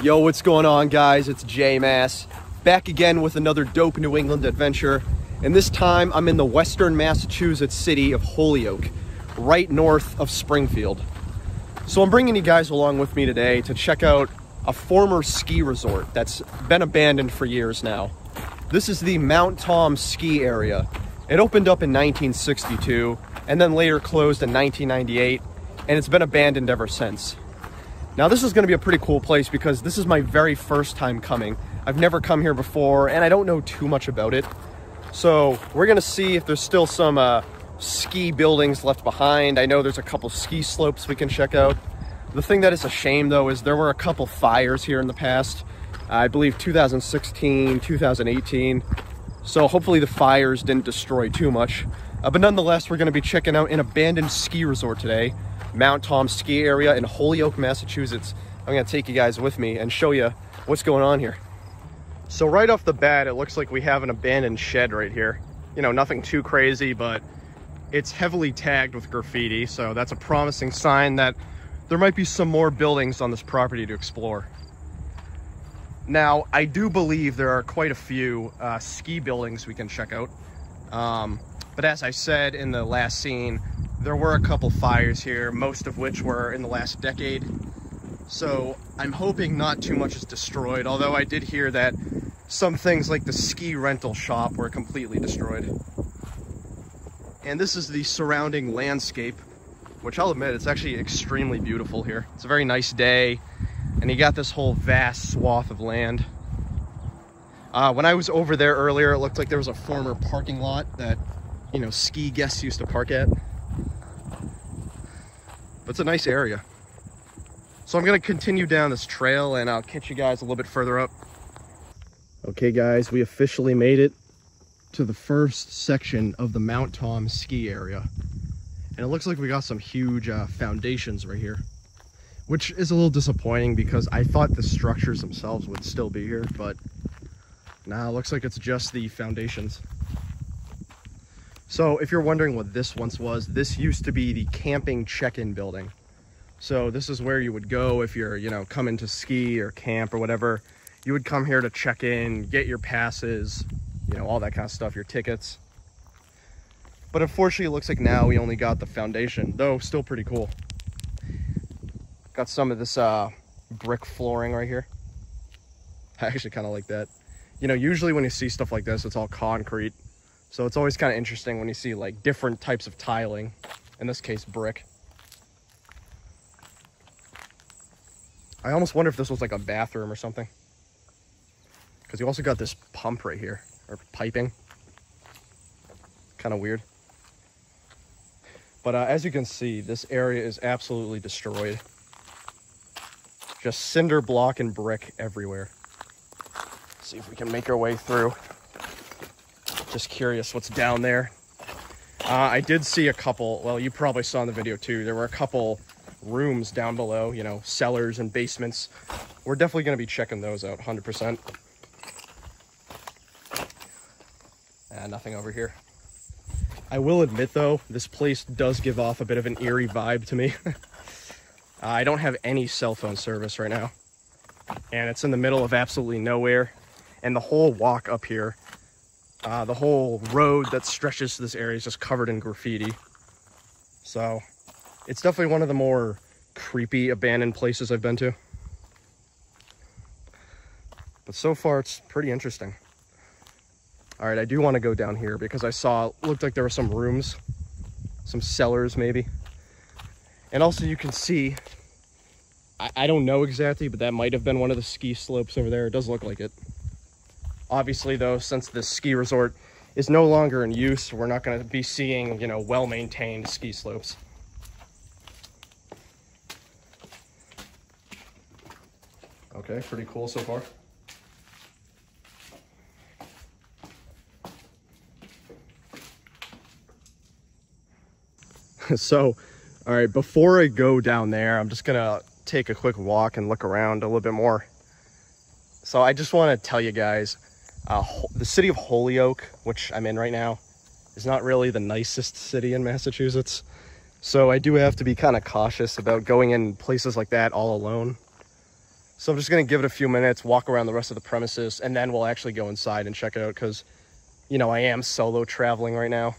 Yo, what's going on, guys? It's J-Mass, back again with another dope New England adventure. And this time I'm in the western Massachusetts city of Holyoke, right north of Springfield. So I'm bringing you guys along with me today to check out a former ski resort that's been abandoned for years now. This is the Mount Tom ski area. It opened up in 1962 and then later closed in 1998, and it's been abandoned ever since. Now this is going to be a pretty cool place because this is my very first time coming. I've never come here before and I don't know too much about it. So we're going to see if there's still some ski buildings left behind. I know there's a couple ski slopes we can check out. The thing that is a shame though is there were a couple fires here in the past. I believe 2016, 2018. So hopefully the fires didn't destroy too much. But nonetheless, we're going to be checking out an abandoned ski resort today. Mount Tom ski area in Holyoke, Massachusetts. I'm going to take you guys with me and show you what's going on here. So right off the bat, it looks like we have an abandoned shed right here. You know, nothing too crazy, but it's heavily tagged with graffiti. So that's a promising sign that there might be some more buildings on this property to explore. Now, I do believe there are quite a few ski buildings we can check out. But as I said in the last scene, there were a couple fires here, most of which were in the last decade. So I'm hoping not too much is destroyed, although I did hear that some things like the ski rental shop were completely destroyed. And this is the surrounding landscape, which I'll admit, it's actually extremely beautiful here. It's a very nice day, and you got this whole vast swath of land. When I was over there earlier, it looked like there was a former parking lot that, you know, ski guests used to park at. But it's a nice area. So I'm going to continue down this trail and I'll catch you guys a little bit further up. Okay guys, we officially made it to the first section of the Mount Tom ski area. And it looks like we got some huge foundations right here, which is a little disappointing because I thought the structures themselves would still be here, but now it looks like it's just the foundations. So if you're wondering what this once was, this used to be the camping check-in building. So this is where you would go if you're, you know, coming to ski or camp or whatever. You would come here to check in, get your passes, you know, all that kind of stuff, your tickets. But unfortunately, it looks like now we only got the foundation, though still pretty cool. Got some of this brick flooring right here. I actually kind of like that. You know, usually when you see stuff like this, it's all concrete. So it's always kind of interesting when you see like different types of tiling, in this case brick. I almost wonder if this was like a bathroom or something, because you also got this pump right here, or piping. Kind of weird. But as you can see, this area is absolutely destroyed. Just cinder block and brick everywhere. Let's see if we can make our way through. Just curious what's down there. I did see a couple, well, you probably saw in the video too, there were a couple rooms down below, you know, cellars and basements. We're definitely going to be checking those out, 100%. Nothing over here. I will admit though, this place does give off a bit of an eerie vibe to me. I don't have any cell phone service right now, and it's in the middle of absolutely nowhere, and the whole walk up here, the whole road that stretches to this area is just covered in graffiti. So it's definitely one of the more creepy abandoned places I've been to. But so far it's pretty interesting. All right, I do want to go down here because I saw, it looked like there were some rooms, some cellars maybe. And also you can see, I don't know exactly, but that might have been one of the ski slopes over there. It does look like it. Obviously though, since this ski resort is no longer in use, we're not going to be seeing, you know, well-maintained ski slopes. Okay, pretty cool so far. So, all right, before I go down there, I'm just going to take a quick walk and look around a little bit more. So I just want to tell you guys, the city of Holyoke, which I'm in right now, is not really the nicest city in Massachusetts. So I do have to be kind of cautious about going in places like that all alone. So I'm just gonna give it a few minutes, walk around the rest of the premises, and then we'll actually go inside and check it out because, you know, I am solo traveling right now.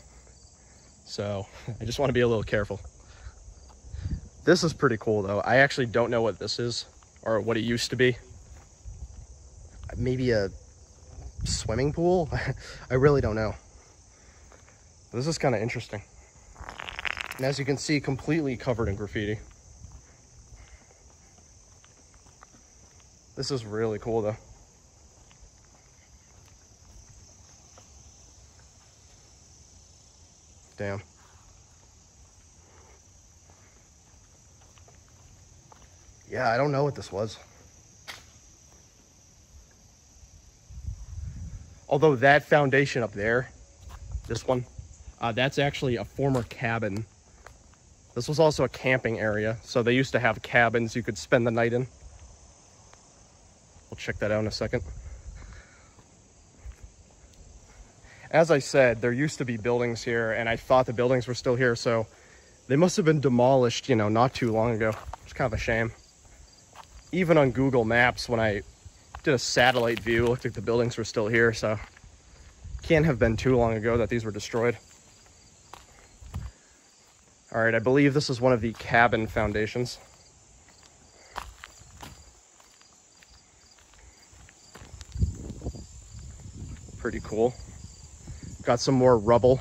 So I just want to be a little careful. This is pretty cool though. I actually don't know what this is or what it used to be. Maybe a swimming pool? I really don't know. This is kind of interesting. And as you can see, completely covered in graffiti. This is really cool though. Damn. Yeah, I don't know what this was. Although that foundation up there, this one, that's actually a former cabin. This was also a camping area. So they used to have cabins you could spend the night in. We'll check that out in a second. As I said, there used to be buildings here and I thought the buildings were still here. So they must have been demolished, you know, not too long ago. It's kind of a shame. Even on Google Maps, when I did a satellite view, it looked like the buildings were still here. So can't have been too long ago that these were destroyed. All right, I believe this is one of the cabin foundations. Pretty cool. Got some more rubble.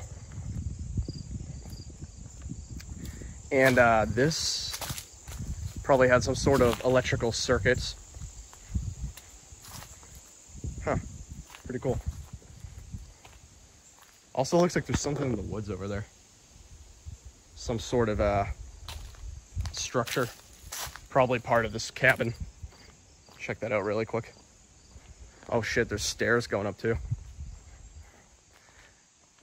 And this probably had some sort of electrical circuits. Huh, pretty cool. Also looks like there's something in the woods over there. Some sort of structure. Probably part of this cabin. Check that out really quick. Oh shit, there's stairs going up too.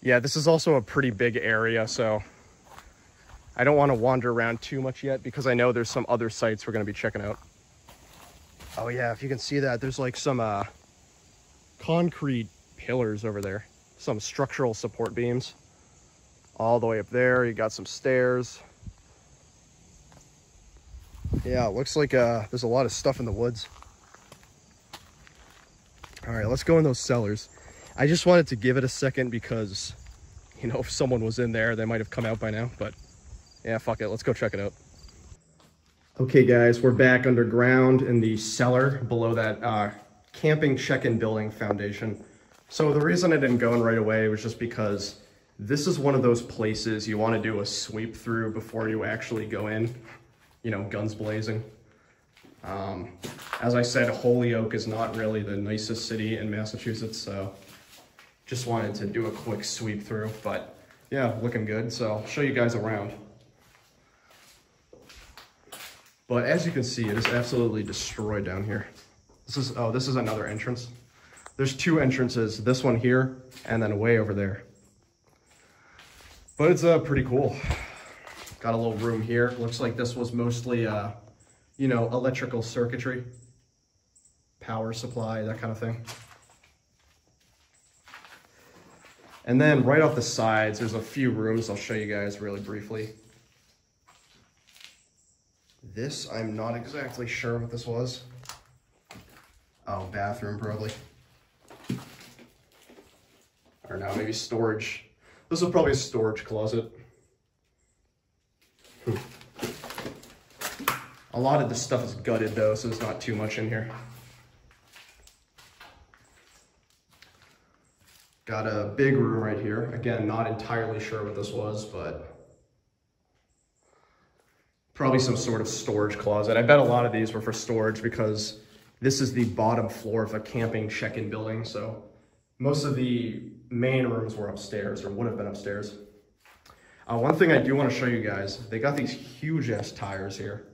Yeah, this is also a pretty big area, so I don't want to wander around too much yet because I know there's some other sites we're going to be checking out. Oh yeah, if you can see that, there's like some concrete pillars over there. Some structural support beams. All the way up there, you got some stairs. Yeah, it looks like there's a lot of stuff in the woods. All right, let's go in those cellars. I just wanted to give it a second because, you know, if someone was in there, they might have come out by now, but yeah, fuck it. Let's go check it out. Okay, guys, we're back underground in the cellar below that camping check-in building foundation. So the reason I didn't go in right away was just because this is one of those places you want to do a sweep through before you actually go in, you know, guns blazing. As I said, Holyoke is not really the nicest city in Massachusetts, so just wanted to do a quick sweep through, but yeah, looking good. So I'll show you guys around. But as you can see, it is absolutely destroyed down here. This is another entrance. There's two entrances, this one here, and then way over there. But it's pretty cool. Got a little room here. Looks like this was mostly, you know, electrical circuitry, power supply, that kind of thing. And then right off the sides, there's a few rooms I'll show you guys really briefly. This, I'm not exactly sure what this was. Oh, bathroom probably. Or no, maybe storage. This is probably a storage closet. A lot of this stuff is gutted though, so there's not too much in here. Got a big room right here. Again, not entirely sure what this was, but probably some sort of storage closet. I bet a lot of these were for storage because this is the bottom floor of a camping check-in building, so most of the main rooms were upstairs, or would have been upstairs. One thing I do want to show you guys, they got these huge ass tires here.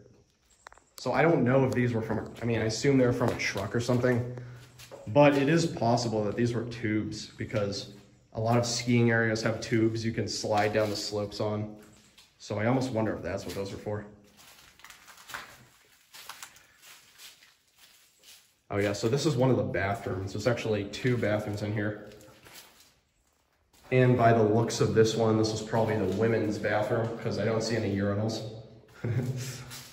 So I don't know if these were from, I mean, I assume they're from a truck or something, but it is possible that these were tubes because a lot of skiing areas have tubes you can slide down the slopes on. So I almost wonder if that's what those are for. Oh yeah, so this is one of the bathrooms. There's actually two bathrooms in here. And by the looks of this one, this is probably the women's bathroom because I don't see any urinals.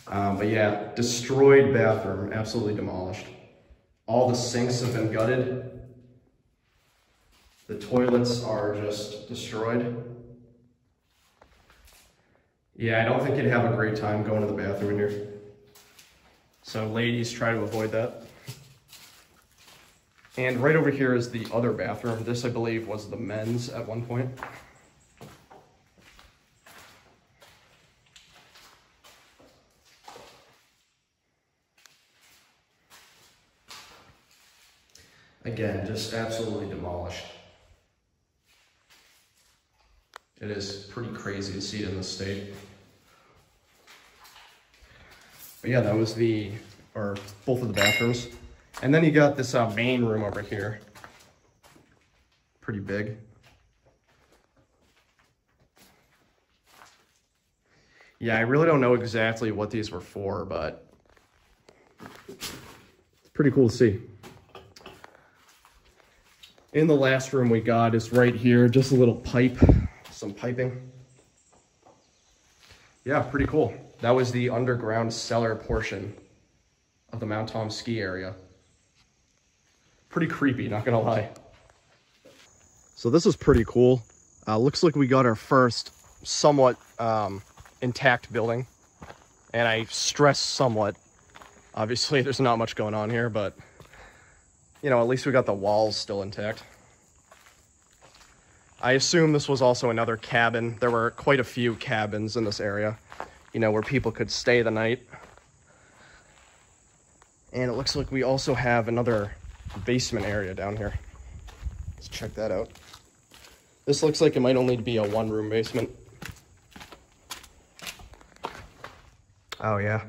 But yeah, destroyed bathroom, absolutely demolished. All the sinks have been gutted. The toilets are just destroyed. Yeah, I don't think you'd have a great time going to the bathroom in here. So ladies, try to avoid that. And right over here is the other bathroom. This, I believe, was the men's at one point. Again, just absolutely demolished. It is pretty crazy to see it in this state. But yeah, that was both of the bathrooms. And then you got this main room over here. Pretty big. Yeah, I really don't know exactly what these were for, but it's pretty cool to see. In the last room we got is right here, just a little pipe, some piping. Yeah, pretty cool. That was the underground cellar portion of the Mount Tom ski area. Pretty creepy, not gonna lie. So this is pretty cool. Looks like we got our first somewhat intact building. And I stress somewhat. Obviously there's not much going on here, but you know, at least we got the walls still intact. I assume this was also another cabin. There were quite a few cabins in this area, you know, where people could stay the night. And it looks like we also have another basement area down here. Let's check that out. This looks like it might only be a one-room basement. Oh yeah.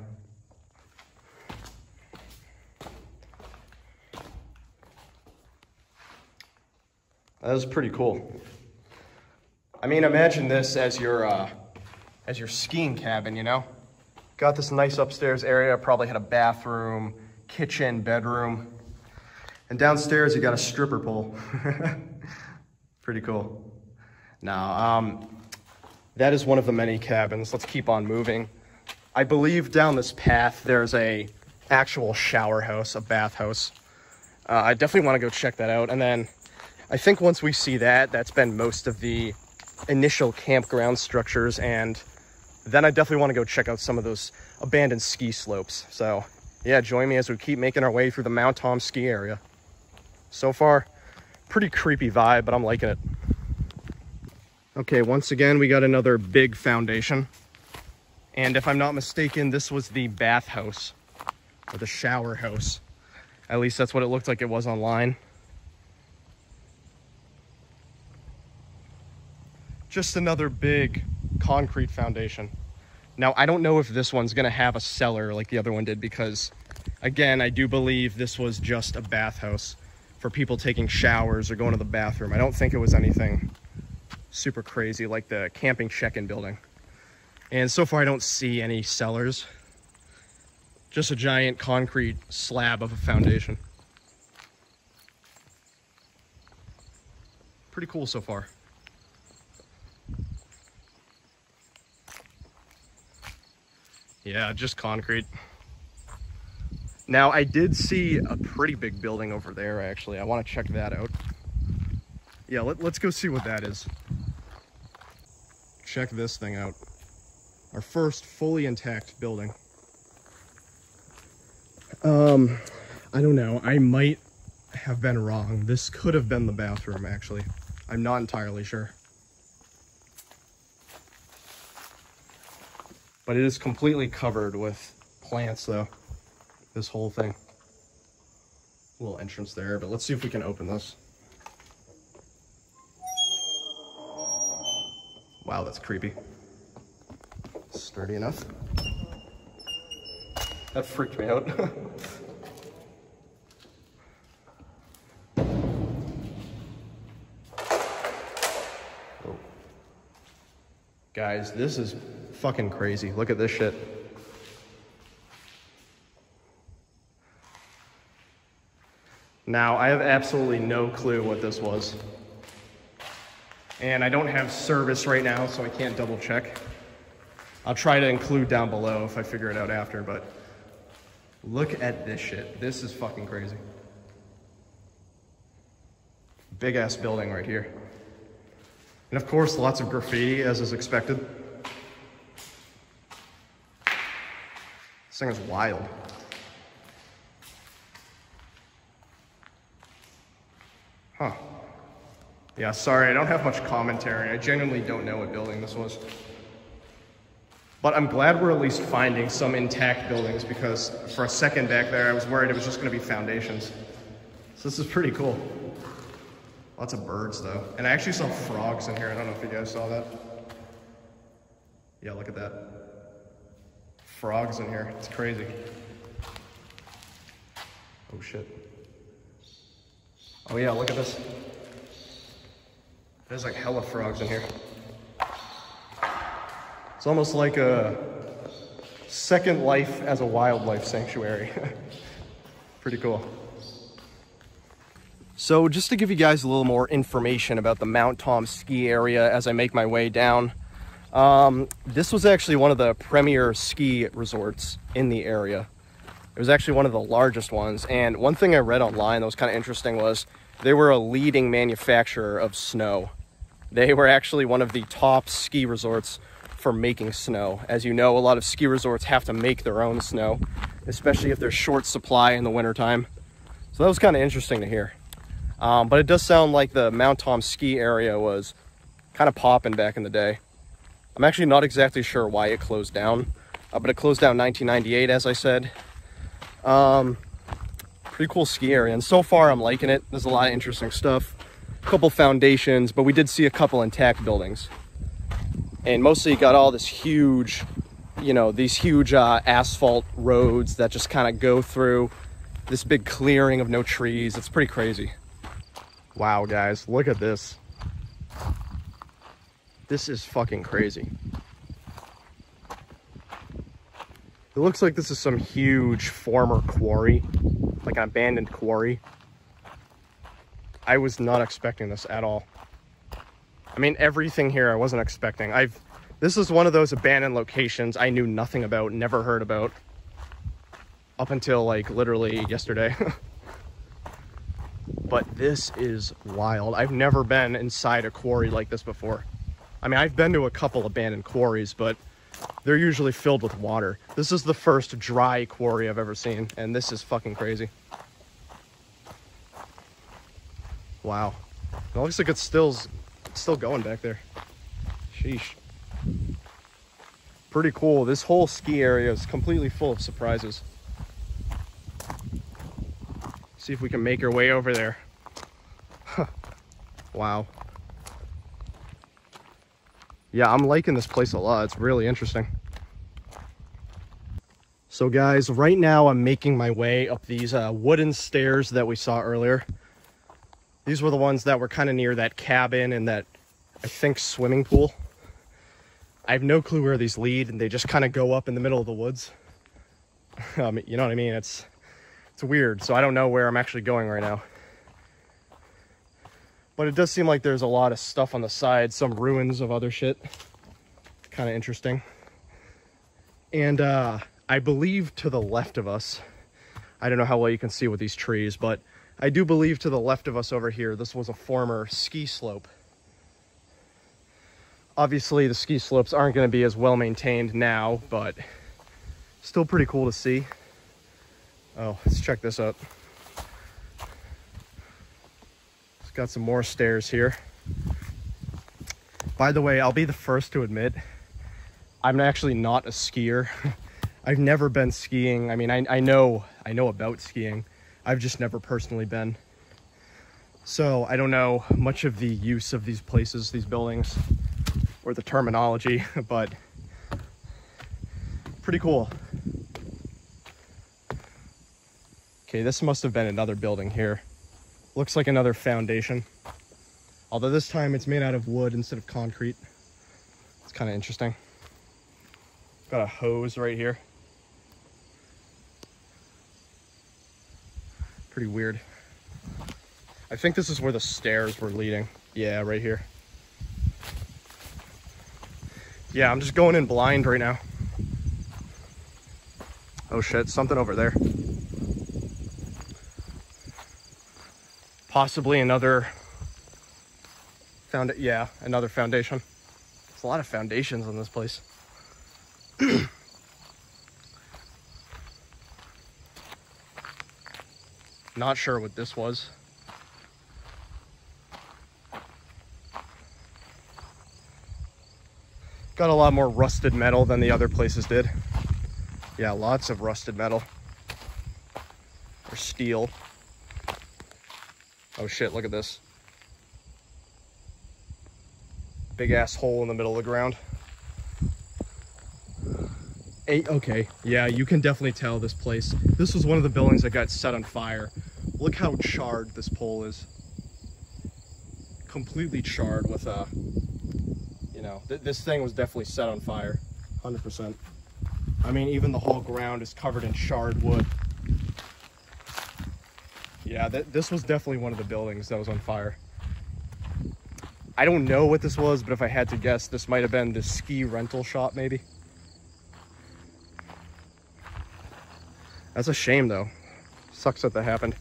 That was pretty cool. I mean, imagine this as your skiing cabin, you know? Got this nice upstairs area, probably had a bathroom, kitchen, bedroom. And downstairs you got a stripper pole. Pretty cool. Now, that is one of the many cabins. Let's keep on moving. I believe down this path there's a actual shower house, a bath house. I definitely want to go check that out. And then I think once we see that, that's been most of the initial campground structures, and then I definitely want to go check out some of those abandoned ski slopes. So yeah, join me as we keep making our way through the Mount Tom ski area. So far, pretty creepy vibe, but I'm liking it. Okay, once again, we got another big foundation. And if I'm not mistaken, this was the bath house, or the shower house. At least that's what it looked like it was online. Just another big concrete foundation. Now, I don't know if this one's gonna have a cellar like the other one did, because again, I do believe this was just a bathhouse for people taking showers or going to the bathroom. I don't think it was anything super crazy like the camping check-in building. And so far I don't see any cellars. Just a giant concrete slab of a foundation. Pretty cool so far. Yeah, just concrete. Now, I did see a pretty big building over there, actually. I want to check that out. Yeah, let's go see what that is. Check this thing out. Our first fully intact building. I don't know. I might have been wrong. This could have been the bathroom, actually. I'm not entirely sure. But it is completely covered with plants, though. This whole thing. Little entrance there, but let's see if we can open this. Wow, that's creepy. Sturdy enough. That freaked me out. Oh. Guys, this is fucking crazy. Look at this shit. Now, I have absolutely no clue what this was. And I don't have service right now, so I can't double check. I'll try to include down below if I figure it out after, but look at this shit. This is fucking crazy. Big ass building right here. And of course, lots of graffiti as is expected. This thing is wild. Huh. Yeah, sorry, I don't have much commentary. I genuinely don't know what building this was. But I'm glad we're at least finding some intact buildings, because for a second back there, I was worried it was just gonna be foundations. So this is pretty cool. Lots of birds though. And I actually saw frogs in here. I don't know if you guys saw that. Yeah, look at that. Frogs in here, it's crazy. Oh shit. Oh yeah, look at this. There's like hella frogs in here. It's almost like a second life as a wildlife sanctuary. Pretty cool. So just to give you guys a little more information about the Mount Tom ski area as I make my way down, this was actually one of the premier ski resorts in the area. It was actually one of the largest ones, and one thing I read online that was kind of interesting was they were a leading manufacturer of snow. They were actually one of the top ski resorts for making snow. As you know, a lot of ski resorts have to make their own snow, especially if there's short supply in the wintertime. So that was kind of interesting to hear. But it does sound like the Mount Tom ski area was kind of popping back in the day. I'm actually not exactly sure why it closed down, but it closed down in 1998, as I said. Pretty cool ski area, and so far I'm liking it. There's a lot of interesting stuff. A couple foundations, but we did see a couple intact buildings. And mostly you got all this huge, you know, these huge asphalt roads that just kind of go through this big clearing of no trees. It's pretty crazy. Wow, guys, look at this. This is fucking crazy. It looks like this is some huge former quarry, like an abandoned quarry. I was not expecting this at all. I mean, everything here I wasn't expecting. This is one of those abandoned locations I knew nothing about, never heard about, up until like literally yesterday. But this is wild. I've never been inside a quarry like this before. I mean, I've been to a couple abandoned quarries, but they're usually filled with water. This is the first dry quarry I've ever seen, and this is fucking crazy. Wow. It looks like it's still going back there. Sheesh. Pretty cool. This whole ski area is completely full of surprises. See if we can make our way over there. Wow. Yeah, I'm liking this place a lot. It's really interesting. So guys, right now I'm making my way up these wooden stairs that we saw earlier. These were the ones that were kind of near that cabin and that, I think, swimming pool. I have no clue where these lead, and they just kind of go up in the middle of the woods. You know what I mean? It's weird, so I don't know where I'm actually going right now. But it does seem like there's a lot of stuff on the side, some ruins of other shit. Kind of interesting. And I believe to the left of us, I don't know how well you can see with these trees, but I do believe to the left of us over here, this was a former ski slope. Obviously, the ski slopes aren't going to be as well maintained now, but still pretty cool to see. Oh, let's check this out. It's got some more stairs here. By the way, I'll be the first to admit, I'm actually not a skier. I've never been skiing. I mean, I know about skiing. I've just never personally been. So I don't know much of the use of these places, these buildings, or the terminology, but pretty cool. Okay, this must have been another building here. Looks like another foundation. Although this time it's made out of wood instead of concrete. It's kind of interesting. Got a hose right here. Pretty weird. I think this is where the stairs were leading. Yeah, right here. Yeah, I'm just going in blind right now. Oh shit, something over there. Possibly another another foundation. There's a lot of foundations in this place. Not sure what this was. Got a lot more rusted metal than the other places did. Yeah, lots of rusted metal. Or steel. Oh shit, look at this. Big ass hole in the middle of the ground. Okay, yeah, you can definitely tell this place. This was one of the buildings that got set on fire. Look how charred this pole is. Completely charred with you know, this thing was definitely set on fire, 100%. I mean, even the whole ground is covered in charred wood. Yeah, this was definitely one of the buildings that was on fire. I don't know what this was, but if I had to guess, this might have been the ski rental shop, maybe. That's a shame, though. Sucks that happened.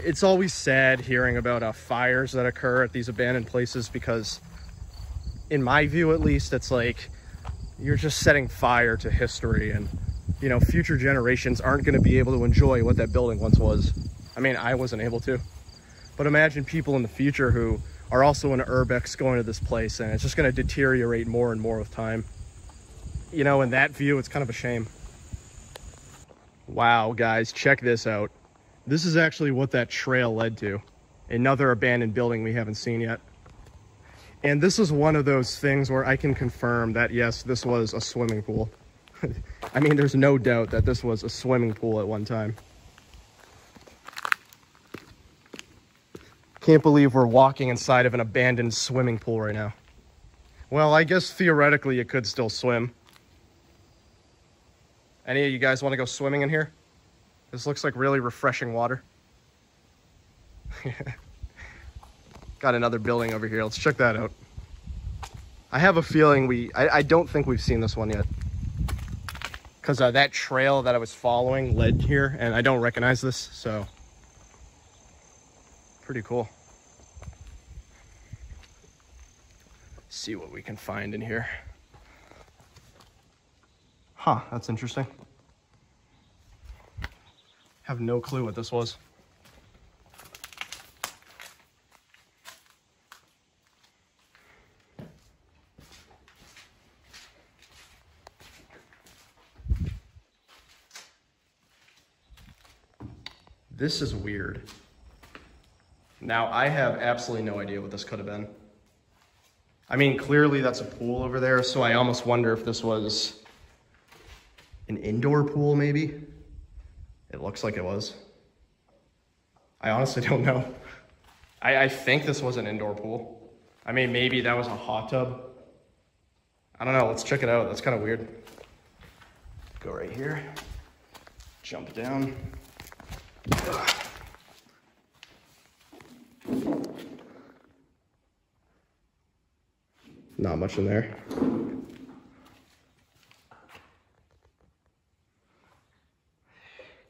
It's always sad hearing about fires that occur at these abandoned places because, in my view at least, it's like you're just setting fire to history, and you know, future generations aren't going to be able to enjoy what that building once was. I mean, I wasn't able to, but imagine people in the future who are also in urbex going to this place, and it's just going to deteriorate more and more with time. You know, in that view, it's kind of a shame. Wow, guys, check this out. This is actually what that trail led to. Another abandoned building we haven't seen yet. And this is one of those things where I can confirm that, yes, this was a swimming pool. I mean, there's no doubt that this was a swimming pool at one time. Can't believe we're walking inside of an abandoned swimming pool right now. Well, I guess theoretically it could still swim. Any of you guys want to go swimming in here? This looks like really refreshing water. Got another building over here. Let's check that out. I have a feeling I don't think we've seen this one yet. Because that trail that I was following led here, and I don't recognize this, so. Pretty cool. See what we can find in here. Huh, that's interesting. Have no clue what this was. This is weird. Now, I have absolutely no idea what this could have been. I mean, clearly that's a pool over there, so I almost wonder if this was an indoor pool, maybe? It looks like it was. I honestly don't know. I think this was an indoor pool. I mean, maybe that was a hot tub. I don't know, let's check it out. That's kind of weird. Go right here. Jump down. Ugh. Not much in there.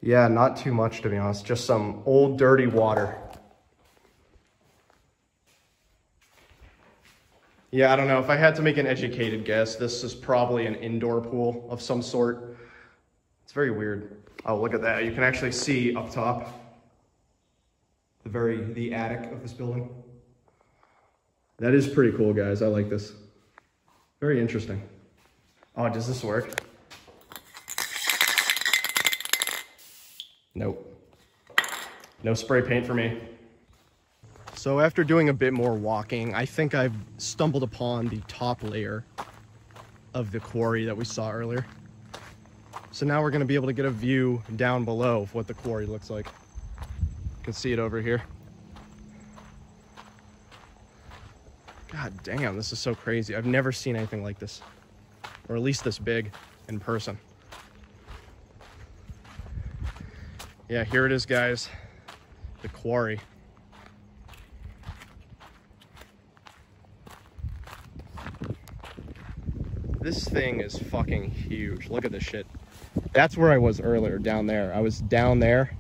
Yeah, not too much, to be honest. Just some old dirty water. Yeah, I don't know. If I had to make an educated guess, this is probably an indoor pool of some sort. It's very weird. Oh, look at that. You can actually see up top the attic of this building. That is pretty cool, guys. I like this. Very interesting. Oh, does this work? Nope. No spray paint for me. So after doing a bit more walking, I think I've stumbled upon the top layer of the quarry that we saw earlier. So now we're going to be able to get a view down below of what the quarry looks like. You can see it over here. God damn, this is so crazy. I've never seen anything like this, or at least this big in person. Yeah, here it is, guys. The quarry. This thing is fucking huge. Look at this shit. That's where I was earlier, down there. I was down there,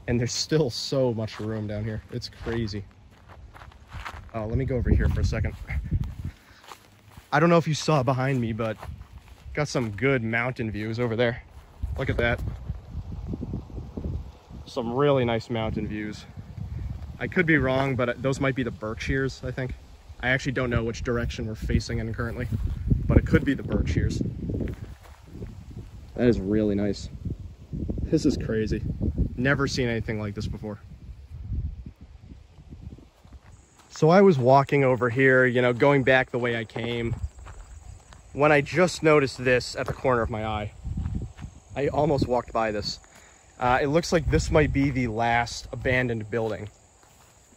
and there's still so much room down here. It's crazy. Oh, let me go over here for a second. I don't know if you saw behind me, but got some good mountain views over there. Look at that. Some really nice mountain views. I could be wrong, but those might be the Berkshires, I think. I actually don't know which direction we're facing in currently, but it could be the Berkshires. That is really nice. This is crazy. Never seen anything like this before. So I was walking over here, you know, going back the way I came, when I just noticed this at the corner of my eye. I almost walked by this. It looks like this might be the last abandoned building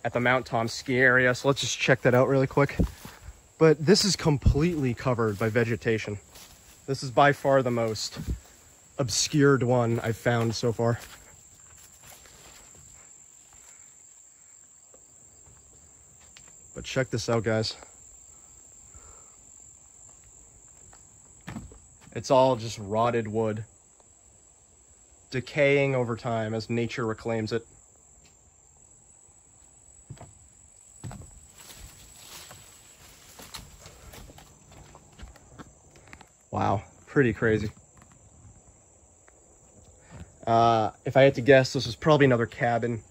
at the Mount Tom ski area. So let's just check that out really quick. But this is completely covered by vegetation. This is by far the most obscured one I've found so far. But check this out, guys. It's all just rotted wood, decaying over time as nature reclaims it. Wow, pretty crazy. If I had to guess, this is probably another cabin.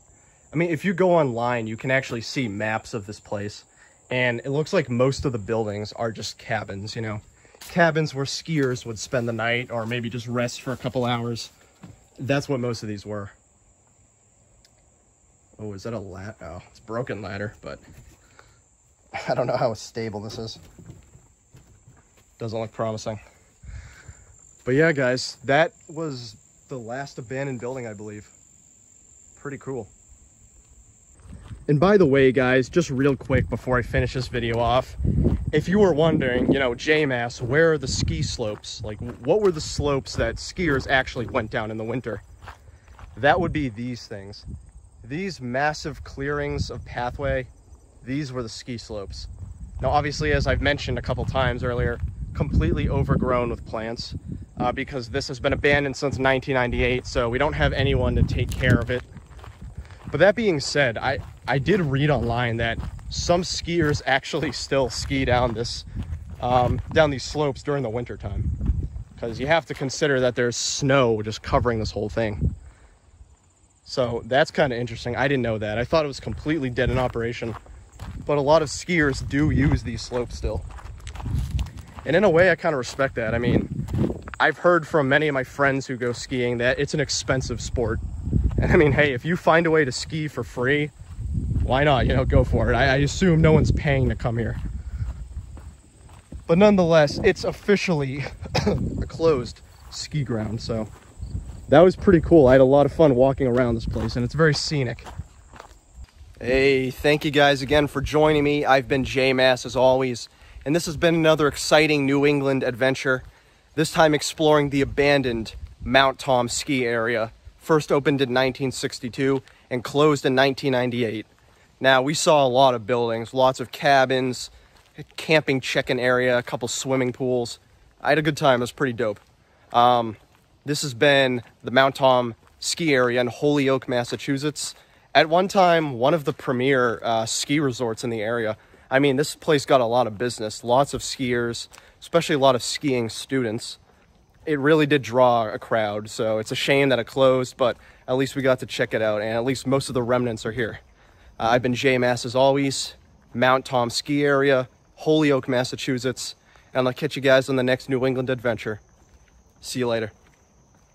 I mean, if you go online, you can actually see maps of this place, and it looks like most of the buildings are just cabins, you know, cabins where skiers would spend the night or maybe just rest for a couple hours. That's what most of these were. Oh, is that a ladder? Oh, it's a broken ladder, but I don't know how stable this is. Doesn't look promising. But yeah, guys, that was the last abandoned building, I believe. Pretty cool. And by the way, guys, just real quick before I finish this video off, if you were wondering, you know, JMass, where are the ski slopes? Like, what were the slopes that skiers actually went down in the winter? That would be these things. These massive clearings of pathway, these were the ski slopes. Now, obviously, as I've mentioned a couple times earlier, completely overgrown with plants because this has been abandoned since 1998, so we don't have anyone to take care of it. But that being said, I did read online that some skiers actually still ski down this, down these slopes during the winter time, because you have to consider that there's snow just covering this whole thing. So that's kind of interesting. I didn't know that. I thought it was completely dead in operation, but a lot of skiers do use these slopes still. And in a way, I kind of respect that. I mean, I've heard from many of my friends who go skiing that it's an expensive sport. And I mean, hey, if you find a way to ski for free, why not? You know, go for it. I assume no one's paying to come here. But nonetheless, it's officially a closed ski ground. So that was pretty cool. I had a lot of fun walking around this place, and it's very scenic. Hey, thank you guys again for joining me. I've been JMass as always, and this has been another exciting New England adventure. This time exploring the abandoned Mount Tom ski area. First opened in 1962 and closed in 1998. Now, we saw a lot of buildings, lots of cabins, camping check-in area, a couple swimming pools. I had a good time. It was pretty dope. This has been the Mount Tom ski area in Holyoke, Massachusetts. At one time, one of the premier ski resorts in the area. I mean, this place got a lot of business, lots of skiers, especially a lot of skiing students. It really did draw a crowd, so it's a shame that it closed, but at least we got to check it out, and at least most of the remnants are here. I've been JMass as always, Mount Tom ski area, Holyoke, Massachusetts, and I'll catch you guys on the next New England adventure. See you later.